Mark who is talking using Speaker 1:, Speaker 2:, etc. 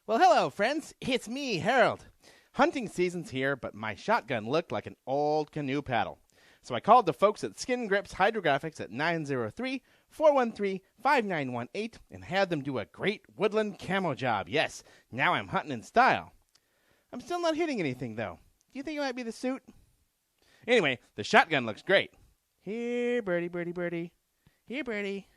Speaker 1: Well, hello, friends. It's me, Harold. Hunting season's here, but my shotgun looked like an old canoe paddle. So I called the folks at Skin Grips Hydrographics at 903-413-5918 and had them do a great Woodland Camo job. Yes, now I'm hunting in style. I'm still not hitting anything, though. Do you think it might be the suit? Anyway, the shotgun looks great. Here, birdie, birdie, birdie. Here, birdie.